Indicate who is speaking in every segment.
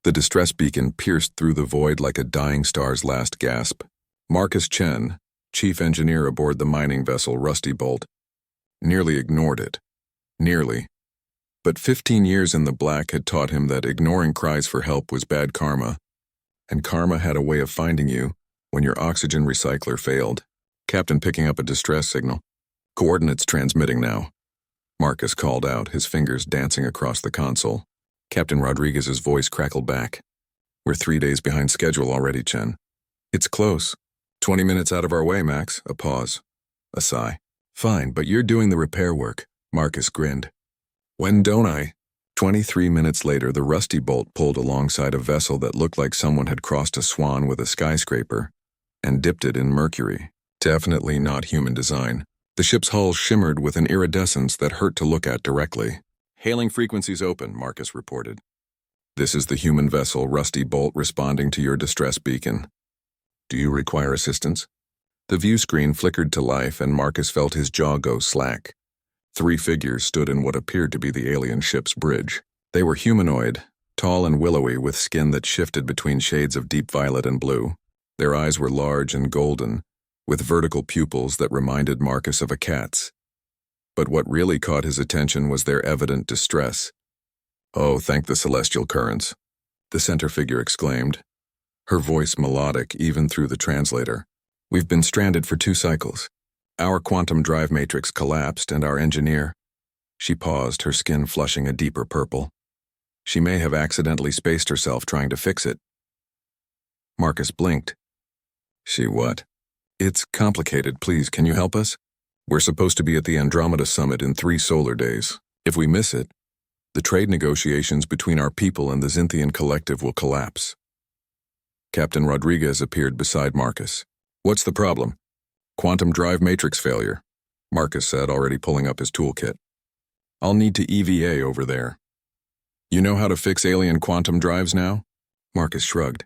Speaker 1: The distress beacon pierced through the void like a dying star's last gasp. Marcus Chen, chief engineer aboard the mining vessel Rusty Bolt, nearly ignored it. Nearly. But 15 years in the black had taught him that ignoring cries for help was bad karma, and karma had a way of finding you when your oxygen recycler failed. Captain picking up a distress signal. Coordinates transmitting now. Marcus called out, his fingers dancing across the console. Captain Rodriguez's voice crackled back. We're 3 days behind schedule already, Chen. It's close. 20 minutes out of our way, Max. A pause. A sigh. Fine, but you're doing the repair work. Marcus grinned. When don't I? 23 minutes later, the Rusty Bolt pulled alongside a vessel that looked like someone had crossed a swan with a skyscraper and dipped it in mercury. Definitely not human design. The ship's hull shimmered with an iridescence that hurt to look at directly. Hailing frequencies open, Marcus reported. This is the human vessel Rusty Bolt responding to your distress beacon. Do you require assistance? The view screen flickered to life and Marcus felt his jaw go slack. 3 figures stood in what appeared to be the alien ship's bridge. They were humanoid, tall and willowy with skin that shifted between shades of deep violet and blue. Their eyes were large and golden, with vertical pupils that reminded Marcus of a cat's. But what really caught his attention was their evident distress. Oh, thank the celestial currents, the center figure exclaimed, her voice melodic even through the translator. We've been stranded for 2 cycles. Our quantum drive matrix collapsed and our engineer... She paused, her skin flushing a deeper purple. She may have accidentally spaced herself trying to fix it. Marcus blinked. She what? It's complicated, please, can you help us? We're supposed to be at the Andromeda Summit in 3 solar days. If we miss it, the trade negotiations between our people and the Xinthian collective will collapse. Captain Rodriguez appeared beside Marcus. What's the problem? Quantum drive matrix failure, Marcus said, already pulling up his toolkit. I'll need to EVA over there. You know how to fix alien quantum drives now? Marcus shrugged.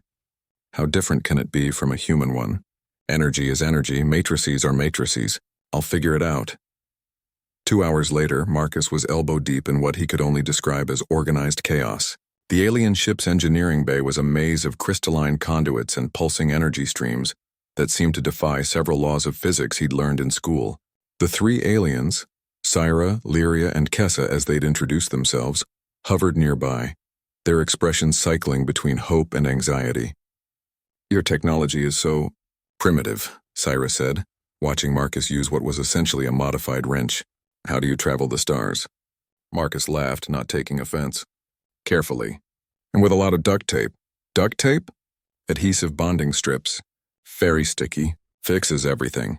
Speaker 1: How different can it be from a human one? Energy is energy, matrices are matrices. I'll figure it out. 2 hours later, Marcus was elbow-deep in what he could only describe as organized chaos. The alien ship's engineering bay was a maze of crystalline conduits and pulsing energy streams that seemed to defy several laws of physics he'd learned in school. The 3 aliens, Syra, Lyria, and Kessa as they'd introduced themselves, hovered nearby, their expressions cycling between hope and anxiety. Your technology is so primitive, Syra said, watching Marcus use what was essentially a modified wrench. How do you travel the stars? Marcus laughed, not taking offense. Carefully. And with a lot of duct tape. Duct tape? Adhesive bonding strips. Very sticky. Fixes everything.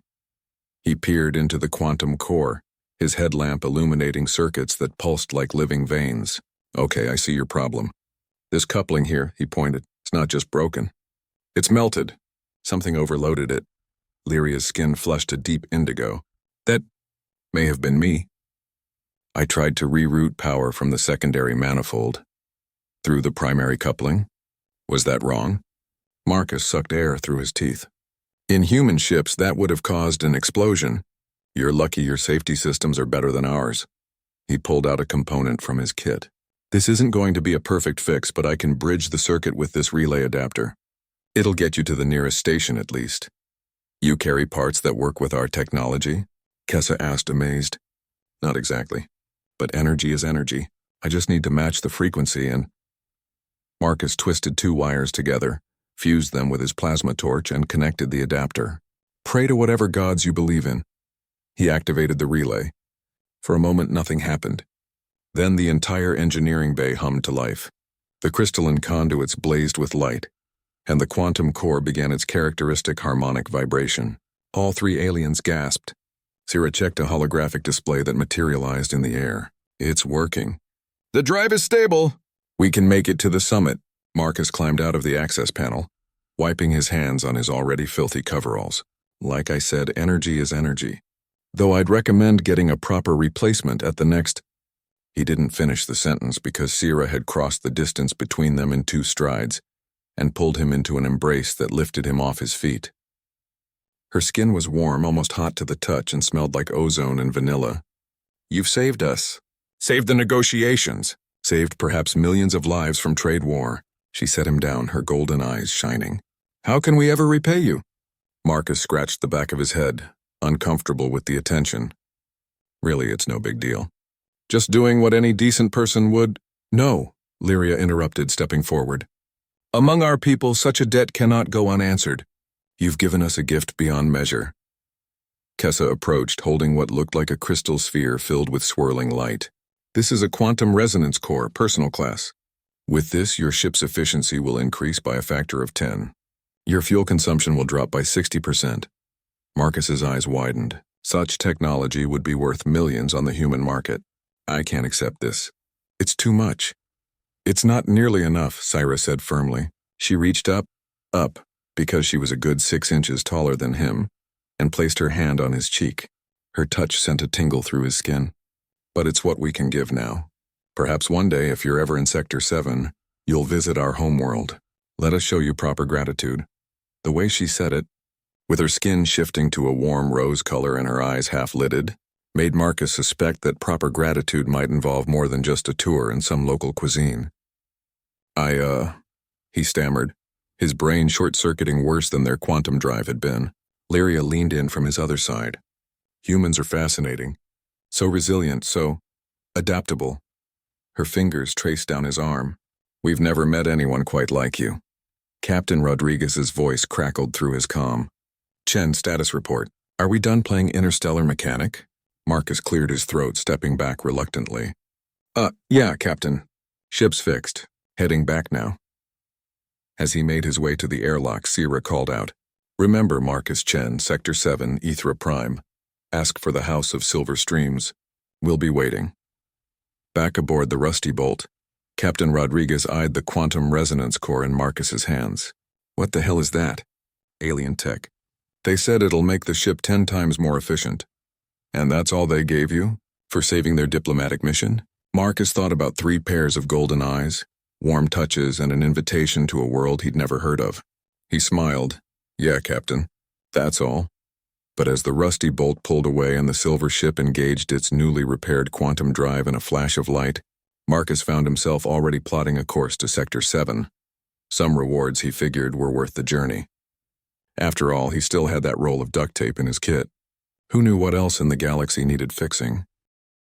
Speaker 1: He peered into the quantum core, his headlamp illuminating circuits that pulsed like living veins. Okay, I see your problem. This coupling here, he pointed, it's not just broken. It's melted. Something overloaded it. Lyria's skin flushed a deep indigo. That may have been me. I tried to reroute power from the secondary manifold. Through the primary coupling? Was that wrong? Marcus sucked air through his teeth. In human ships, that would have caused an explosion. You're lucky your safety systems are better than ours. He pulled out a component from his kit. This isn't going to be a perfect fix, but I can bridge the circuit with this relay adapter. It'll get you to the nearest station at least. You carry parts that work with our technology? Kessa asked, amazed. Not exactly. But energy is energy. I just need to match the frequency and... Marcus twisted 2 wires together, fused them with his plasma torch, and connected the adapter. Pray to whatever gods you believe in. He activated the relay. For a moment, nothing happened. Then the entire engineering bay hummed to life. The crystalline conduits blazed with light, and the quantum core began its characteristic harmonic vibration. All 3 aliens gasped. Sira checked a holographic display that materialized in the air. It's working. The drive is stable. We can make it to the summit. Marcus climbed out of the access panel, wiping his hands on his already filthy coveralls. Like I said, energy is energy. Though I'd recommend getting a proper replacement at the next... He didn't finish the sentence because Sira had crossed the distance between them in 2 strides and pulled him into an embrace that lifted him off his feet. Her skin was warm, almost hot to the touch, and smelled like ozone and vanilla. You've saved us. Saved the negotiations. Saved perhaps millions of lives from trade war. She set him down, her golden eyes shining. "How can we ever repay you?" Marcus scratched the back of his head, uncomfortable with the attention. "Really, it's no big deal. Just doing what any decent person would—" "No," Lyria interrupted, stepping forward. "Among our people, such a debt cannot go unanswered. You've given us a gift beyond measure." Kessa approached, holding what looked like a crystal sphere filled with swirling light. "This is a quantum resonance core, personal class. With this, your ship's efficiency will increase by a factor of 10. Your fuel consumption will drop by 60%. Marcus's eyes widened. Such technology would be worth millions on the human market. "I can't accept this. It's too much." "It's not nearly enough," Syra said firmly. She reached up, because she was a good 6 inches taller than him, and placed her hand on his cheek. Her touch sent a tingle through his skin. "But it's what we can give now. Perhaps one day, if you're ever in Sector 7, you'll visit our homeworld. Let us show you proper gratitude." The way she said it, with her skin shifting to a warm rose color and her eyes half-lidded, made Marcus suspect that proper gratitude might involve more than just a tour in some local cuisine. He stammered, his brain short-circuiting worse than their quantum drive had been. Lyria leaned in from his other side. "Humans are fascinating. So resilient, so adaptable." Her fingers traced down his arm. "We've never met anyone quite like you." Captain Rodriguez's voice crackled through his comm. "Chen, status report. Are we done playing interstellar mechanic?" Marcus cleared his throat, stepping back reluctantly. Yeah, Captain. Ship's fixed. Heading back now." As he made his way to the airlock, Sierra called out, "Remember, Marcus Chen, Sector 7, Ethra Prime. Ask for the House of Silver Streams. We'll be waiting." Back aboard the Rusty Bolt, Captain Rodriguez eyed the quantum resonance core in Marcus's hands. "What the hell is that?" "Alien tech. They said it'll make the ship 10 times more efficient." "And that's all they gave you? For saving their diplomatic mission?" Marcus thought about 3 pairs of golden eyes, warm touches, and an invitation to a world he'd never heard of. He smiled. "Yeah, Captain. That's all." But as the Rusty Bolt pulled away and the silver ship engaged its newly repaired quantum drive in a flash of light, Marcus found himself already plotting a course to Sector 7. Some rewards, he figured, were worth the journey. After all, he still had that roll of duct tape in his kit. Who knew what else in the galaxy needed fixing?